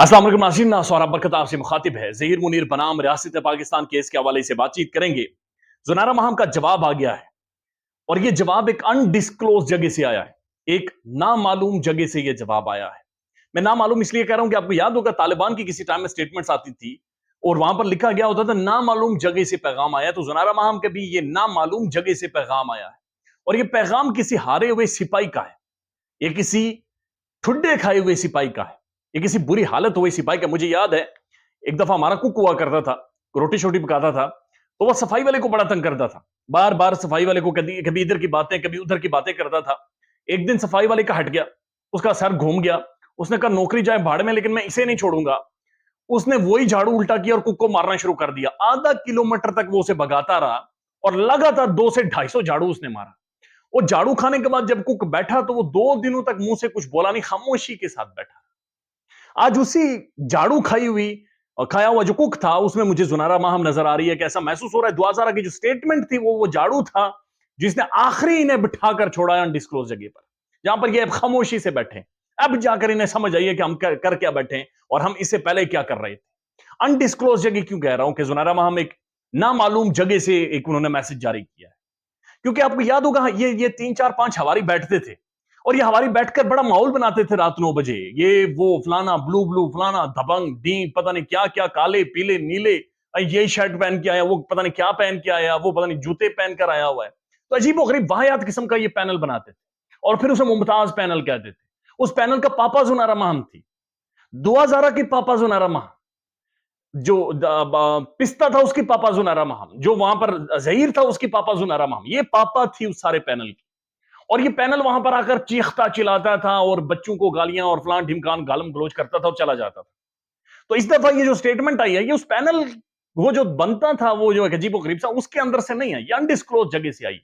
अस्सलाम वालेकुम नाज़रीन, सौरभ बरकत आपसे मुखातिब है। ज़हीर मुनीर बनाम रियासत पाकिस्तान केस के हवाले से बातचीत करेंगे। ज़ुनैरा महम का जवाब आ गया है और ये जवाब एक अनडिस्क्लोज जगह से आया है। एक नामालूम जगह से ये जवाब आया है। मैं नामालूम इसलिए कह रहा हूं कि आपको याद होगा तालिबान की किसी टाइम में स्टेटमेंट्स आती थी और वहां पर लिखा गया होता था नामालूम जगह से पैगाम आया। तो ज़ुनैरा महम के भी ये नामालूम जगह से पैगाम आया है और ये पैगाम किसी हारे हुए सिपाही का है। ये किसी ठुड्डे खाए हुए सिपाही का है। ये किसी बुरी हालत हुई सिपाही का। मुझे याद है एक दफा हमारा कुक हुआ करता था, रोटी शोटी पकाता था, तो वह सफाई वाले को बड़ा तंग करता था। बार बार सफाई वाले को कभी कभी इधर की बातें कभी उधर की बातें करता था। एक दिन सफाई वाले का हट गया, उसका सर घूम गया। उसने कहा नौकरी जाए भाड़ में, लेकिन मैं इसे नहीं छोड़ूंगा। उसने वही झाड़ू उल्टा किया और कुक को मारना शुरू कर दिया। आधा किलोमीटर तक वो उसे भगाता रहा और लगातार 200 से 250 झाड़ू उसने मारा। वो झाड़ू खाने के बाद जब कुक बैठा तो वो 2 दिनों तक मुंह से कुछ बोला नहीं, खामोशी के साथ बैठा। आज उसी झाड़ू खाई हुई और खाया हुआ जो कुक था उसमें मुझे ज़ुनैरा महम नजर आ रही है कि ऐसा महसूस हो रहा है दुआ ज़ारा की जो स्टेटमेंट थी वो झाड़ू था जिसने आखिरी इन्हें बिठाकर छोड़ा है अनडिस्क्लोज जगह पर, जहां पर ये अब खामोशी से बैठे। अब जाकर इन्हें समझ आई है कि हम कर क्या बैठे हैं और हम इससे पहले क्या कर रहे थे। अनडिस्क्लोज जगह क्यों कह रहा हूं कि ज़ुनैरा महम एक नामालूम जगह से एक उन्होंने मैसेज जारी किया है। क्योंकि आपको याद होगा ये 3 4 5 हवारी बैठते थे और ये हवारी बैठकर बड़ा माहौल बनाते थे रात 9 बजे। ये वो फलाना ब्लू ब्लू फलाना दबंग डी पता नहीं क्या क्या काले पीले नीले, ये शर्ट पहन के आया, वो पता नहीं क्या पहन के आया, वो पता नहीं जूते पहन कर आया हुआ है। तो अजीब गरीब वाहियात किस्म का ये पैनल बनाते थे और फिर उसे मुमताज पैनल कहते थे। उस पैनल का पापा ज़ुनैरा महम थी, दुआ ज़ारा की पापा ज़ुनैरा महम, जो पिस्ता था उसकी पापा ज़ुनैरा महम, जो वहां पर ज़हीर था उसकी पापा ज़ुनैरा महम। ये पापा थी उस सारे पैनल की। और ये पैनल वहां पर आकर चीखता चिल्लाता था और बच्चों को गालियां और फलान ढिमकान गालम गलोच करता था और चला जाता था। तो इस दफा ये जो स्टेटमेंट आई है ये उस पैनल वो जो बनता था वो जो अजीबो गरीब सा उसके अंदर से नहीं है, ये अनडिस्क्लोज जगह से आई।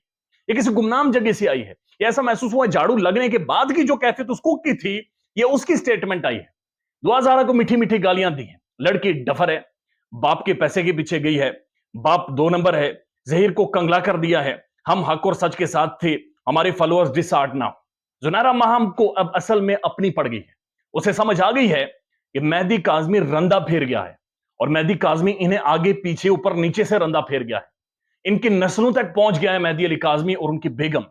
ये किसी गुमनाम जगह से आई है। ये ऐसा महसूस हुआ झाड़ू लगने के बाद की जो कैफियत उस कुक की थी ये उसकी स्टेटमेंट आई है। दुआ ज़ारा को मीठी मीठी गालियां दी हैं, लड़की डफर है, बाप के पैसे के पीछे गई है, बाप 2 नंबर है, ज़हीर को कंगला कर दिया है, हम हक और सच के साथ थे, हमारे फॉलोअर्स डिसहार्ट ना हो। ज़ुनैरा महम को अब असल में अपनी पड़ गई है। उसे समझ आ गई है कि मेहदी काज़मी रंदा फेर गया है और मेहदी काज़मी इन्हें आगे पीछे ऊपर नीचे से रंदा फेर गया है। इनकी नस्लों तक पहुंच गया है मेहदी अली काज़मी और उनकी बेगम।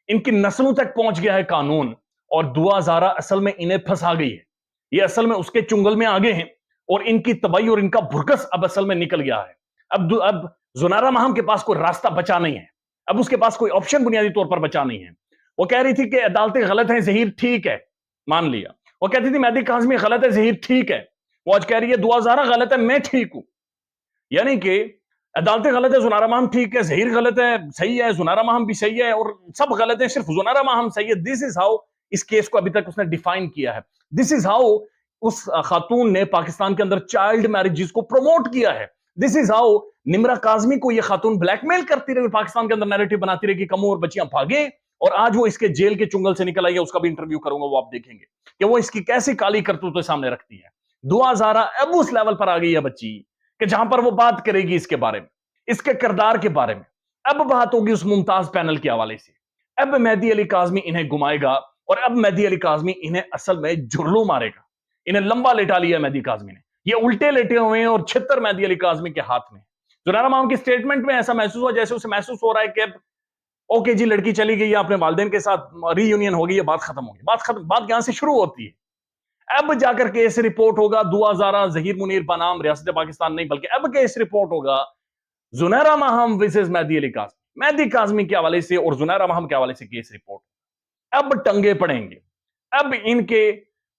इनकी नस्लों तक पहुंच गया है कानून और दुआ ज़ारा असल में इन्हें फंसा गई है। ये असल में उसके चुंगल में आ गए हैं और इनकी तबाही और इनका भुरकस अब असल में निकल गया है। अब ज़ुनैरा महम के पास कोई रास्ता बचा नहीं है। अब उसके पास कोई ऑप्शन बुनियादी तौर पर बचा नहीं है। वो कह रही थी कि अदालतें गलत हैं, ज़हीर ठीक है, मान लिया। वो कहती थी मेहदी काज़मी गलत है, ज़हीर ठीक है। वो आज कह रही है दुआ ज़ारा गलत है, मैं ठीक हूं। यानी कि अदालतें गलत है, ज़ुनैरा महम ठीक है, ज़हीर गलत है, सही है, ज़ुनैरा महम भी सही है और सब गलत है, सिर्फ ज़ुनैरा महम सही है। दिस इज हाउ इस केस को अभी तक उसने डिफाइन किया है। दिस इज हाउ उस खातून ने पाकिस्तान के अंदर चाइल्ड मैरिजेस को प्रमोट किया है। This is how Nimra Kazmi को यह खातून ब्लैकमेल करती रही, पाकिस्तान के अंदर नैरेटिव बनाती रही कि कमो और बच्चियां भागे और आज वो इसके जेल के चुंगल से निकल आई है। उसका भी इंटरव्यू करूंगा, वो आप देखेंगे कि वो इसकी कैसी काली करतूतें सामने रखती है। दुआ ज़ारा अब उस लेवल पर आ गई है बच्ची कि जहां पर वो बात करेगी इसके बारे में, इसके किरदार के बारे में। अब बात होगी उस मुमताज पैनल के हवाले से। अब मेहदी अली काज़मी इन्हें घुमाएगा और अब मेहदी अली काज़मी इन्हें असल में झुर्लू मारेगा। इन्हें लंबा लेटा लिया मेहदी काज़मी ने। ये उल्टे लेटे हुए हैं और छितर मेहदी अली काज़मी के हाथ में। ज़ुनैरा महम की स्टेटमेंट में ऐसा महसूस हुआ जैसे उसे महसूस हो रहा है कि अब ओके जी, लड़की चली गई है, अपने वालिदैन के साथ रीयूनियन हो गई है, बात खत्म होगी। बात खत्म, बात यहां से शुरू होती है। अब जाकर केस रिपोर्ट होगा दुआ ज़ारा ज़हीर मुनीर बनाम रियासत पाकिस्तान नहीं, बल्कि अब केस रिपोर्ट होगा ज़ुनैरा महम वर्सेस मेहदी अली काज़मी। मेहदी काज़मी के हवाले से और ज़ुनैरा महम के हवाले से केस रिपोर्ट। अब टंगे पड़ेंगे। अब इनके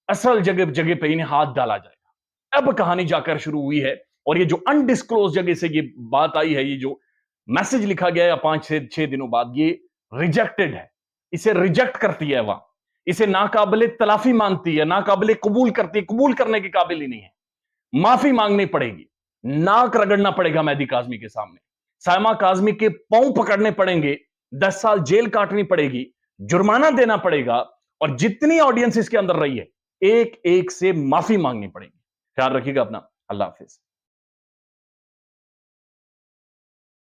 असल जगह जगह पे इन्हें हाथ डाला जाएगा। अब कहानी जाकर शुरू हुई है और ये जो अनडिस्क्लोज जगह से ये बात आई है, ये जो मैसेज लिखा गया है 5 से 6 दिनों बाद, ये रिजेक्टेड है। इसे रिजेक्ट करती है वहां, इसे नाकाबिले तलाफी मानती है, नाकाबिले कबूल करती है, कबूल करने के काबिल ही नहीं है। माफी मांगनी पड़ेगी, नाक रगड़ना पड़ेगा मेहदी काज़मी के सामने, सायमा काज़मी के पांव पकड़ने पड़ेंगे, 10 साल जेल काटनी पड़ेगी, जुर्माना देना पड़ेगा और जितनी ऑडियंस इसके अंदर रही है एक एक से माफी मांगनी पड़ेगी। ख्याल रखिएगा अपना। अल्लाह हाफिज।